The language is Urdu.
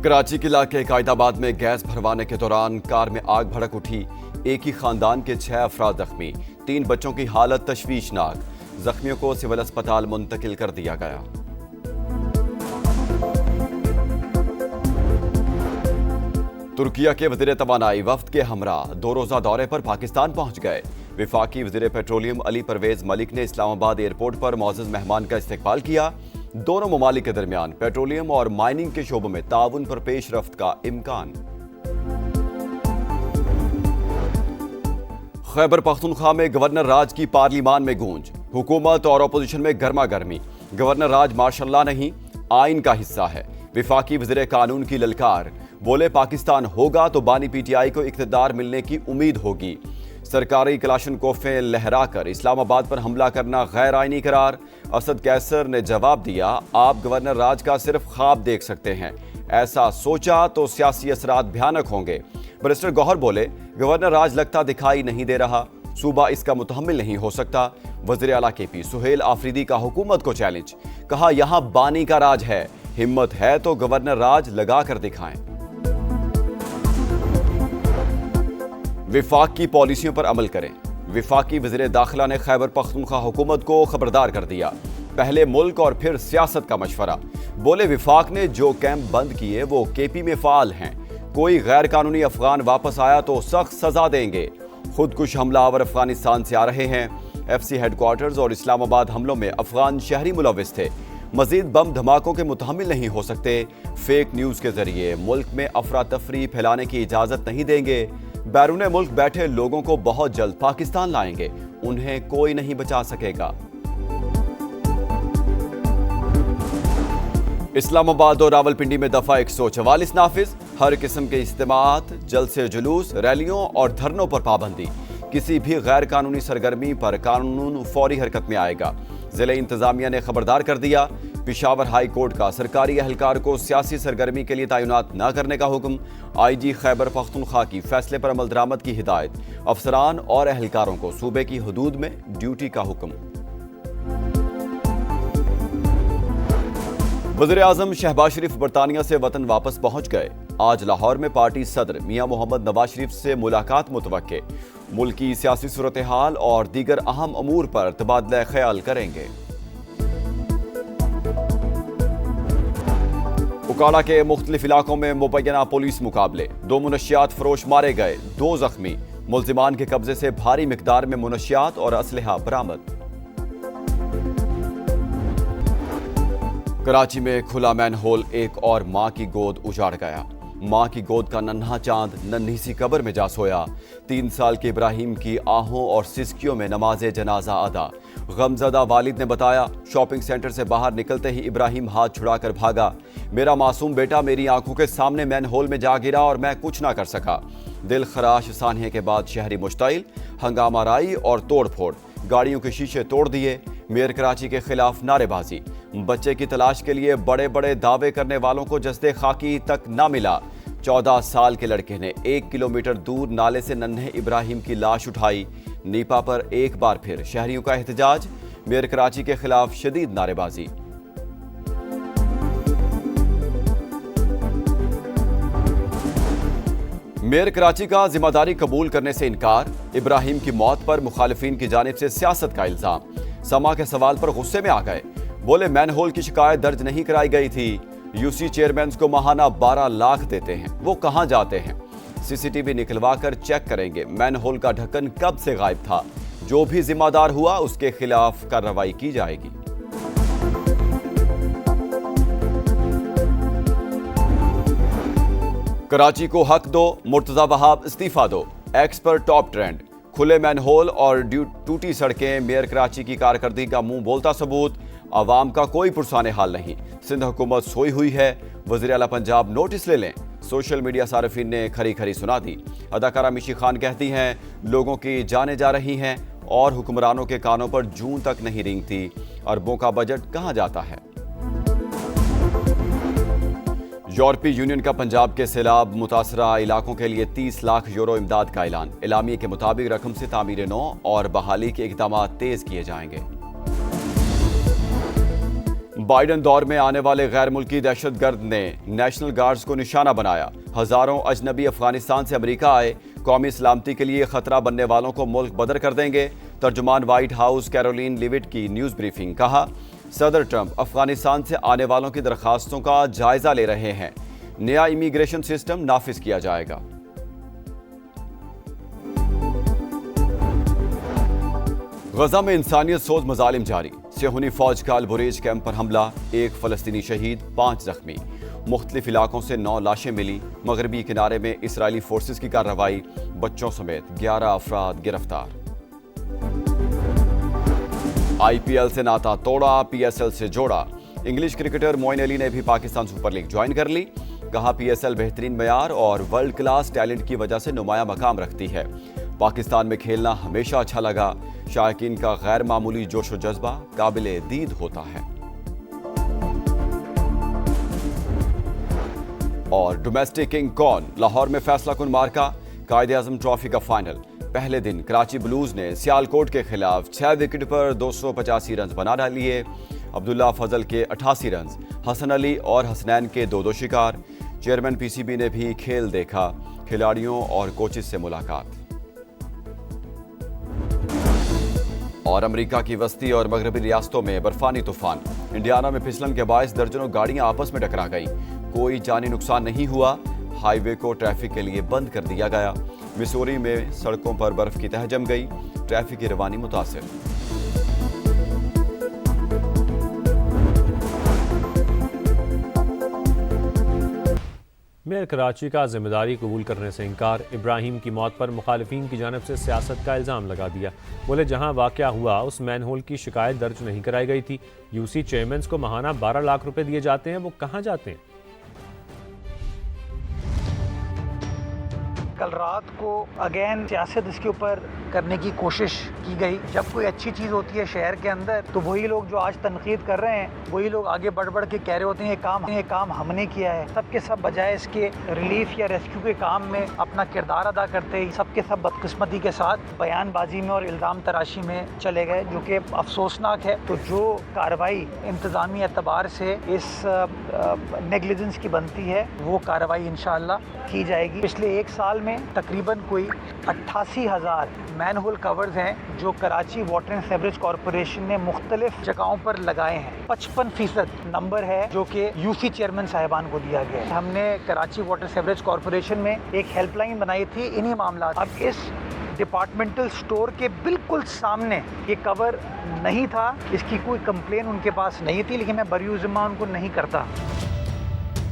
کراچی کے علاقے قائدآباد میں گیس بھروانے کے دوران کار میں آگ بھڑک اٹھی۔ ایک ہی خاندان کے 6 افراد زخمی، 3 بچوں کی حالت تشویشناک۔ زخمیوں کو سول اسپتال منتقل کر دیا گیا۔ ترکیہ کے وزیر توانائی وفد کے ہمراہ 2 روزہ دورے پر پاکستان پہنچ گئے۔ وفاقی وزیر پیٹرولیم علی پرویز ملک نے اسلام آباد ایئرپورٹ پر معزز مہمان کا استقبال کیا۔ دونوں ممالک کے درمیان پیٹرولیم اور مائننگ کے شعبوں میں تعاون پر پیش رفت کا امکان۔ خیبر پختونخوا میں گورنر راج کی پارلیمان میں گونج، حکومت اور اپوزیشن میں گرما گرمی۔ گورنر راج ماشاء اللہ نہیں، آئین کا حصہ ہے۔ وفاقی وزیر قانون کی للکار، بولے پاکستان ہوگا تو بانی پی ٹی آئی کو اقتدار ملنے کی امید ہوگی۔ سرکاری کلاشن کوفیں لہرا کر اسلام آباد پر حملہ کرنا غیر آئینی قرار۔ اسد قیصر نے جواب دیا، آپ گورنر راج کا صرف خواب دیکھ سکتے ہیں، ایسا سوچا تو سیاسی اثرات بھیانک ہوں گے۔ بیرسٹر گوہر بولے، گورنر راج لگتا دکھائی نہیں دے رہا، صوبہ اس کا متحمل نہیں ہو سکتا۔ وزیر اعلیٰ کے پی سہیل آفریدی کا حکومت کو چیلنج، کہا یہاں بانی کا راج ہے، ہمت ہے تو گورنر راج لگا کر دکھائیں۔ وفاق کی پالیسیوں پر عمل کریں۔ وفاقی وزیر داخلہ نے خیبر پختونخوا حکومت کو خبردار کر دیا، پہلے ملک اور پھر سیاست کا مشورہ۔ بولے وفاق نے جو کیمپ بند کیے وہ کے پی میں فعال ہیں، کوئی غیر قانونی افغان واپس آیا تو سخت سزا دیں گے۔ خودکش حملہ آور افغانستان سے آ رہے ہیں۔ ایف سی ہیڈ کوارٹرز اور اسلام آباد حملوں میں افغان شہری ملوث تھے، مزید بم دھماکوں کے متحمل نہیں ہو سکتے۔ فیک نیوز کے ذریعے ملک میں افراتفری پھیلانے کی اجازت نہیں دیں گے۔ بیرون ملک بیٹھے لوگوں کو بہت جلد پاکستان لائیں گے، انہیں کوئی نہیں بچا سکے گا۔ اسلام آباد اور راولپنڈی میں دفعہ 144 نافذ، ہر قسم کے اجتماعات، جلسے جلوس، ریلیوں اور دھرنوں پر پابندی۔ کسی بھی غیر قانونی سرگرمی پر قانون فوری حرکت میں آئے گا۔ ضلع انتظامیہ نے خبردار کر دیا، پشاور ہائی کورٹ کا سرکاری اہلکار کو سیاسی سرگرمی کے لیے تعینات نہ کرنے کا حکم۔ آئی جی خیبر پختونخوا کی فیصلے پر عمل درآمد کی ہدایت، افسران اور اہلکاروں کو صوبے کی حدود میں ڈیوٹی کا حکم۔ وزیر اعظم شہباز شریف برطانیہ سے وطن واپس پہنچ گئے۔ آج لاہور میں پارٹی صدر میاں محمد نواز شریف سے ملاقات متوقع، ملکی سیاسی صورتحال اور دیگر اہم امور پر تبادلہ خیال کریں گے۔ اکاڑا کے مختلف علاقوں میں مبینہ پولیس مقابلے، 2 منشیات فروش مارے گئے، 2 زخمی۔ ملزمان کے قبضے سے بھاری مقدار میں منشیات اور اسلحہ برآمد۔ کراچی میں کھلا مین ہول ایک اور ماں کی گود اجاڑ گیا۔ ماں کی گود کا ننھا چاند ننھی سی قبر میں جا سویا۔ 3 سال کے ابراہیم کی آہوں اور سسکیوں میں نماز جنازہ ادا۔ غمزدہ والد نے بتایا، شاپنگ سینٹر سے باہر نکلتے ہی ابراہیم ہاتھ چھڑا کر بھاگا۔ میرا معصوم بیٹا میری آنکھوں کے سامنے مین ہول میں جا گرا اور میں کچھ نہ کر سکا۔ دل خراش سانحے کے بعد شہری مشتعل، ہنگامہ آرائی اور توڑ پھوڑ، گاڑیوں کے شیشے توڑ دیے۔ میئر کراچی کے خلاف نعرے بازی، بچے کی تلاش کے لیے بڑے بڑے دعوے کرنے والوں کو جسد خاکی تک نہ ملا۔ 14 سال کے لڑکے نے 1 کلومیٹر دور نالے سے ننھے ابراہیم کی لاش اٹھائی۔ نیپا پر ایک بار پھر شہریوں کا احتجاج، میئر کراچی کے خلاف شدید نعرے بازی۔ میئر کراچی کا ذمہ داری قبول کرنے سے انکار، ابراہیم کی موت پر مخالفین کی جانب سے سیاست کا الزام۔ سما کے سوال پر غصے میں آ گئے، بولے مین ہول کی شکایت درج نہیں کرائی گئی تھی۔ یو سی چیئرمینز کو ماہانہ 12 لاکھ دیتے ہیں، وہ کہاں جاتے ہیں؟ سی سی ٹی وی نکلوا کر چیک کریں گے مین ہول کا ڈھکن کب سے غائب تھا۔ جو بھی ذمہ دار ہوا اس کے خلاف کارروائی کی جائے گی۔ کراچی کو حق دو، مرتضی وہاب استعفیٰ دو، ایکس پر ٹاپ ٹرینڈ۔ کھلے مین ہول اور ٹوٹی سڑکیں میئر کراچی کی کارکردگی کا منہ بولتا ثبوت۔ عوام کا کوئی پرسان حال نہیں، سندھ حکومت سوئی ہوئی ہے، وزیر اعلیٰ پنجاب نوٹس لے لیں۔ سوشل میڈیا صارفین نے کھری کھری سنا دی۔ اداکارہ میشی خان کہتی ہیں، لوگوں کی جانیں جا رہی ہیں اور حکمرانوں کے کانوں پر جون تک نہیں رینگتی۔ اربوں کا بجٹ کہاں جاتا ہے؟ یورپی یونین کا پنجاب کے سیلاب متاثرہ علاقوں کے لیے 30 لاکھ یورو امداد کا اعلان۔ اعلامیے کے مطابق رقم سے تعمیر نو اور بحالی کے اقدامات تیز کیے جائیں گے۔ بائیڈن دور میں آنے والے غیر ملکی دہشت گرد نے نیشنل گارڈز کو نشانہ بنایا۔ ہزاروں اجنبی افغانستان سے امریکہ آئے، قومی سلامتی کے لیے خطرہ بننے والوں کو ملک بدر کر دیں گے۔ ترجمان وائٹ ہاؤس کیرولین لیوٹ کی نیوز بریفنگ، کہا صدر ٹرمپ افغانستان سے آنے والوں کی درخواستوں کا جائزہ لے رہے ہیں، نیا امیگریشن سسٹم نافذ کیا جائے گا۔ غزہ میں انسانیت سوز مظالم جاری، صہیونی فوج کا البریج کیمپ پر حملہ، 1 فلسطینی شہید، 5 زخمی، مختلف علاقوں سے 9 لاشیں ملی، مغربی کنارے میں اسرائیلی فورسز کی کارروائی، بچوں سمیت 11 افراد گرفتار۔ آئی پی ایل سے ناتا توڑا، پی ایس ایل سے جوڑا، انگلش کرکٹر معین علی نے بھی پاکستان سپر لیگ جوائن کر لی، کہا پی ایس ایل بہترین معیار اور ورلڈ کلاس ٹیلنٹ کی وجہ سے نمایاں مقام رکھتی ہے، پاکستان میں کھیلنا ہمیشہ اچھا لگا، شائقین کا غیر معمولی جوش و جذبہ قابل دید ہوتا ہے۔ اور ڈومیسٹک کنگ کون، لاہور میں فیصلہ کن مارکا، قائد اعظم ٹرافی کا فائنل، پہلے دن کراچی بلوز نے سیالکوٹ کے خلاف 6 وکٹ پر 285 رنز بنا ڈالیے، عبداللہ فضل کے 88 رنز، حسن علی اور حسنین کے 2 شکار۔ چیئرمین پی سی بی نے بھی کھیل دیکھا، کھلاڑیوں اور کوچز سے ملاقات۔ اور امریکہ کی وسطی اور مغربی ریاستوں میں برفانی طوفان، انڈیانا میں پھسلن کے باعث درجنوں گاڑیاں آپس میں ٹکرا گئیں، کوئی جانی نقصان نہیں ہوا، ہائی وے کو ٹریفک کے لیے بند کر دیا گیا۔ مسوری میں سڑکوں پر برف کی تہہ جم گئی، ٹریفک کی روانی متاثر۔ میئر کراچی کا ذمہ داری قبول کرنے سے انکار، ابراہیم کی موت پر مخالفین کی جانب سے سیاست کا الزام لگا دیا، بولے جہاں واقعہ ہوا اس مین ہول کی شکایت درج نہیں کرائی گئی تھی، یو سی چیئرمینز کو ماہانہ 12 لاکھ روپے دیے جاتے ہیں، وہ کہاں جاتے ہیں؟ کل رات کو اگین سیاست اس کے اوپر کرنے کی کوشش کی گئی۔ جب کوئی اچھی چیز ہوتی ہے شہر کے اندر تو وہی لوگ جو آج تنقید کر رہے ہیں وہی لوگ آگے بڑھ کے کہہ رہے ہوتے ہیں یہ کام ہم نے کیا ہے، سب کے سب بجائے اس کے ریلیف یا ریسکیو کے کام میں اپنا کردار ادا کرتے ہی سب کے سب بدقسمتی کے ساتھ بیان بازی میں اور الزام تراشی میں چلے گئے، جو کہ افسوسناک ہے۔ تو جو کارروائی انتظامی اعتبار سے اس نیگلیجنس کی بنتی ہے وہ کارروائی انشاءاللہ کی جائے گی۔ پچھلے 1 سال میں تقریباً کوئی 88,000 مین ہول کورز ہیں جو Karachi water and sewerage corporation نے مختلف جگہوں پر لگائے ہیں۔ 55% نمبر ہے جو کہ یو سی چیئرمین صاحبان کو دیا گیا ہے۔ ہم نے کراچی واٹر سیوریج کارپوریشن میں ایک ہیلپ لائن بنائی تھی انہی معاملات۔ اب اس ڈپارٹمنٹل سٹور کے بالکل سامنے یہ کور نہیں تھا، اس کی کوئی کمپلین ان کے پاس نہیں تھی، لیکن میں بری ذمہ ان کو نہیں کرتا۔